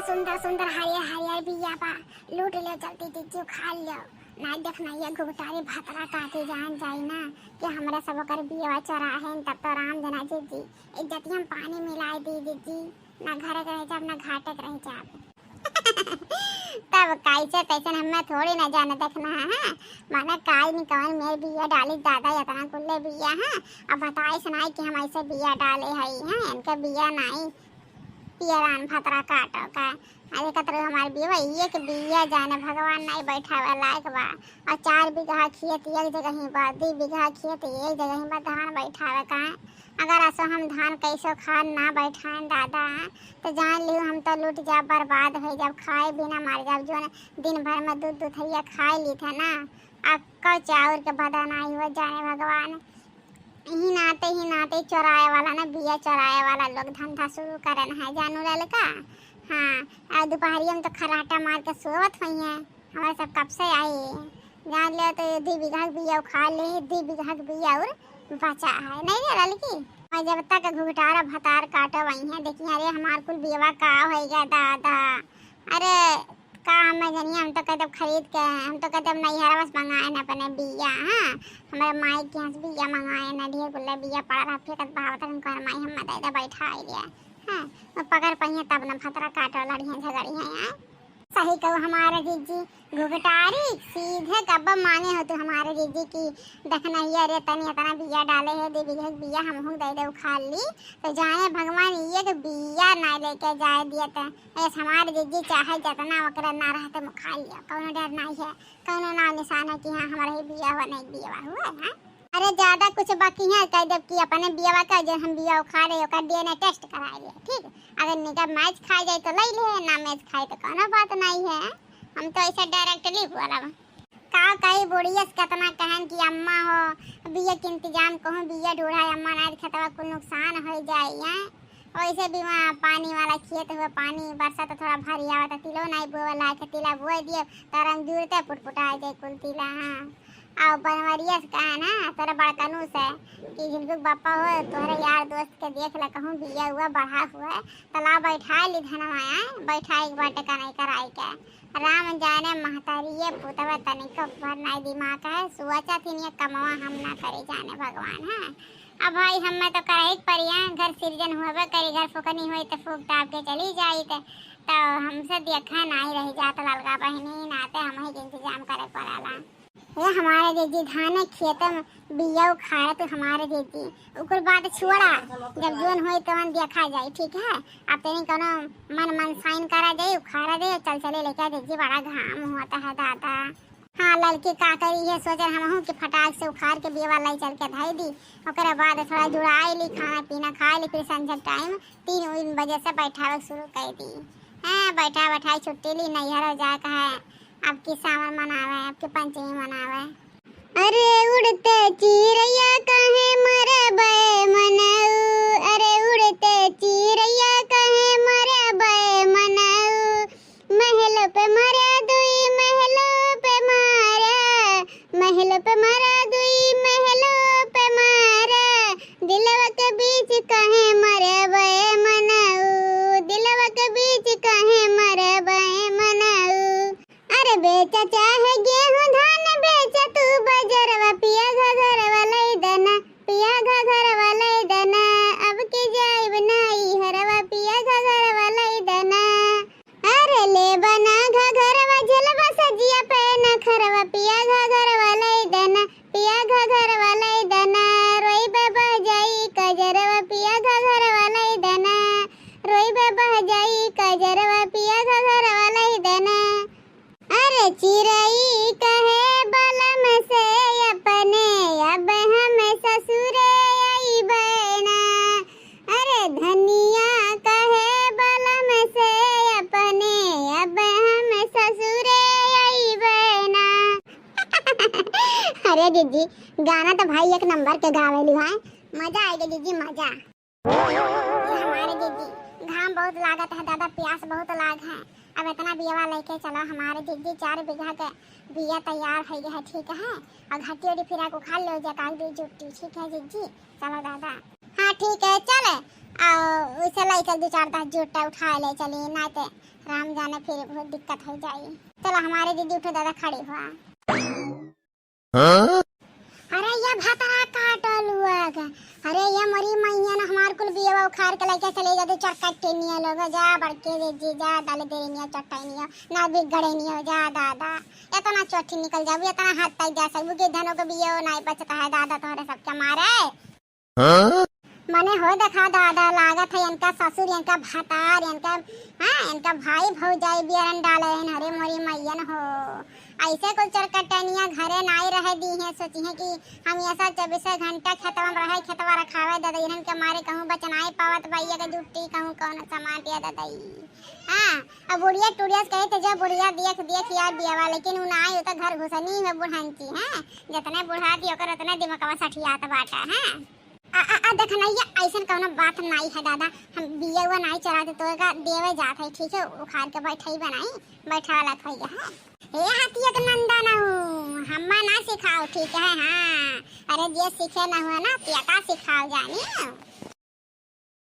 सुंदर सुंदर हरियर हरियर बिया बा, लूट ले जल्दी दीजिए खा लो। ना देखना ये घुघटारी भतरा काटे जान जाई ना कि हमरा सब कर बिया चराहे तब तो राम जना जी इज्जत हम पानी मिलाई दी दीदी, ना घर रह जाब ना घाटे रह जाब। तब कैसे कैसे हमें थोड़ी ना जाने देखना है, माना काई नहीं कौन मेरे बिया डाली दादा इतना कुल्ले बिया है। अब बताई सुनाई कि हम ऐसे बिया डाले हैं इनके बिया नहीं पियरान भतरा काटो का। अरे कतरो हमारे बिया एक बिया जाने भगवान नहीं बैठावे लायक बा। और 4 बीघा खेत एक जगह ही बा, 2 बीघा खेत एक जगह ही बा, धान बैठावे का। अगर ऐसा हम धान कैसो खाद ना बैठाएं दादा तो जान लियो हम तो लूट जा बर्बाद हो जब खाए बिना मर जाब। जो दिन भर में दूध दूधैया खाए ली थे ना, अब कौ चाउर के बदन आई हो जाने भगवान। ही नाते चौराए वाला ना बिया चौराए वाला लोग धंधा शुरू करन है जानू लड़का। हाँ दोपहरिया में तो खराटा मार के सोवत हुई है, हमारे सब कब से आई जान ले तो 2 बीघा बिया खा ले, 2 बीघा बिया और बचा है नहीं रे लड़की। और जब तक घुघटारा भतार काटो वही है देखिए। अरे हमार कुल बिया का हो गया दादा। अरे का हमें जनिए हम तो कदम खरीद के हम तो कदम नैहरा बस मंगाए ना अपने बिया। हाँ हमारे माई के यहाँ से बिया मंगाए ना, ढेर गुल्ले बिया पड़ा रहा फिर बहावत उनका माई हम मदद बैठा आई लिया। हाँ पकड़ पहिए तब न भतरा काटो लड़ियाँ झगड़ी हैं यार। सही कहो हमारे जीजी घुघटारी सीधे कब मांगे हो तो हमारे जीजी की देखना ही अरे तनी इतना बिया डाले है 2 बीघा बिया हम दे दे खा ली तो जाने भगवान ये कि बिया ना लेके जाए दिया तो ऐसे हमारे जीजी चाहे जितना वकरा ना रहते खा लिया। कौनो डर नहीं है, कौनो ना निशान है कि हाँ हमारा ही बिया हुआ नहीं बिया हुआ है। अरे ज्यादा कुछ बाकी है कह दे कि अपने बिया का जो हम बिया खा रहे हो डीएनए टेस्ट कराएंगे ठीक। अगर निका मैच खा जाए तो ले ले, ना मैच खाए तो कोनो बात नहीं है। हम तो ऐसे डायरेक्टली बोला का कई बुढ़िया कितना कहन कि अम्मा हो बिया के इंतजाम कहूँ बिया ढूढ़ा अम्मा ना खेतवा कुछ नुकसान हो जाए है। वैसे भी वहाँ पानी वाला खेत हुआ, पानी बरसा तो थोड़ा भारी आवा तो तिलो नहीं बोला के तिला बो दिए तरंग जुड़ते पुटपुटा जाए कुल तिला। हाँ आओ बनवरिया से कहा ना तेरा बड़का नूस है कि झुलझुक बापा हो तोहरे यार दोस्त के देख ल कहूँ बिया हुआ बढ़ा हुआ है तालाब बैठा ली धनवाया बैठा एक बाटे का नहीं कराई के। राम जाने महतारी ये पुतवा तनिक भर नहीं दिमाग है सोचा थी नहीं कमावा हम ना करे जाने भगवान है। अब भाई हमें तो कराई परिया घर सृजन हुए करी घर फुकनी हुई तो फूक टाप के चली जाई तो हमसे देखा नहीं रही जाता ललका बहनी नाते हम ही इंतजाम करे पड़ाला। ये हमारे जीजी धान खेत में बिया उखाड़ा तो हमारे जीजी उकर बात छोड़ा जब जोन होई तो मन देखा जाए ठीक है। अब तेरी कोनो मन साइन करा जाए उखाड़ा दे चल चले लेके जीजी बड़ा घाम होता है दादा। हाँ लड़की का करी है सोच हम हूँ कि फटाक से उखाड़ के बिया वाला चल के धाई दी और बाद थोड़ा जुड़ाई ली खाना पीना खा ली फिर संझा टाइम 3 बजे से बैठा शुरू कर दी। हाँ बैठा छुट्टी ली नैहर जा है आपकी सावन मनावे आपकी पंचमी मनावे। अरे उड़ते चिड़ैया कहे मरबे मनाऊ, अरे उड़ते चिड़ैया कहे मरबे मनाऊ, महल पे मरा दुई महलों पे मारा, महल पे मरा दुई महलों पे मारा, दिलवा के बीच कहे मरबे मनाऊ, दिलवा के बीच कहे मरबे मनाऊ। अरे बेचा चाहे गेहूं धान बेचा तू बजरवा पिया घरवा लई देना, पिया घरवा लई देना, अब की जाइब नाई हरवा पिया घरवा लई देना। अरे ले बना घरवा झलवा सजिया पे न खरवा पिया घरवा लई देना, पिया घरवा लई देना, रोई बह जाई कजरवा पिया घरवा लई देना, रोई बह जाई कजरवा पिया घरवा लई देना। अरे चिड़ै कहे बलम से अपने अब हम ससुरे आइबना, अरे धनिया कहे बलम से अपने अब हम ससुरे आइबना। अरे दीदी गाना तो भाई 1 नंबर के गावेली है, मजा आएगा दीदी मजा। हमारे दीदी घाम बहुत लागत है दादा प्यास बहुत लाग है। अब इतना बिया लेके चलो हमारे दीदी 4 बीघा के बिया तैयार हो गया है ठीक है। और घटी उड़ी फिर को खा लो जकाल दी जुटी ठीक है दीदी चलो दादा। हाँ ठीक है चल उसे लाई चल 2-4 जूटा उठा ले चली ना तो राम जाने फिर बहुत दिक्कत हो जाएगी। चलो हमारे दीदी उठो दादा खड़ी हुआ। अरे ये भतरा काटल हुआ का। अरे ये मरी मैया ना हमार कुल बियावा उखाड़ के लेके चले जाते चरकट्टे निया लोग जा बड़के जी जा डाले दे निया चट्टाई निया ना बिगड़े निया जा दादा इतना चोटी निकल जाबू इतना हाथ तक जा सकबू के धनों के बियावा नहीं बचता है दादा तुम्हारे सबके मारे मने हो देखा दादा लागत है इनका ससुर इनका भतार इनका हाँ इनका भाई भौजाई बियरन डाले हैं। अरे मोरी मैयन हो ऐसे कुछ चरकटनिया घरे नाई रह दी हैं सोची है कि हम ऐसा 24 घंटा खेतवा में रहे खेतवा रखावे दादा इन्हन के मारे कहूँ बचनाई पावत भैया के जुट्टी कहूँ कौन सामान दिया दादा हाँ अब बुढ़िया टूरिया कहे थे जब बुढ़िया देख यार बियावा लेकिन उन आई तो घर घुसनी है बुढ़ानची है जितने बुढ़ा दी ओकर उतने दिमागवा सठियात बाटा है देख नहीं ऐसा कौनो बात नहीं है दादा हम बिया हुआ नहीं चराते तो का देवे जात है ठीक है उखाड़ के बैठाई बनाई बैठा वाला था ये हाथिया के नंदा ना हूँ हम्मा ना सिखाओ ठीक है हाँ अरे जे सीखे ना हुआ ना पिया का सिखाओ जानी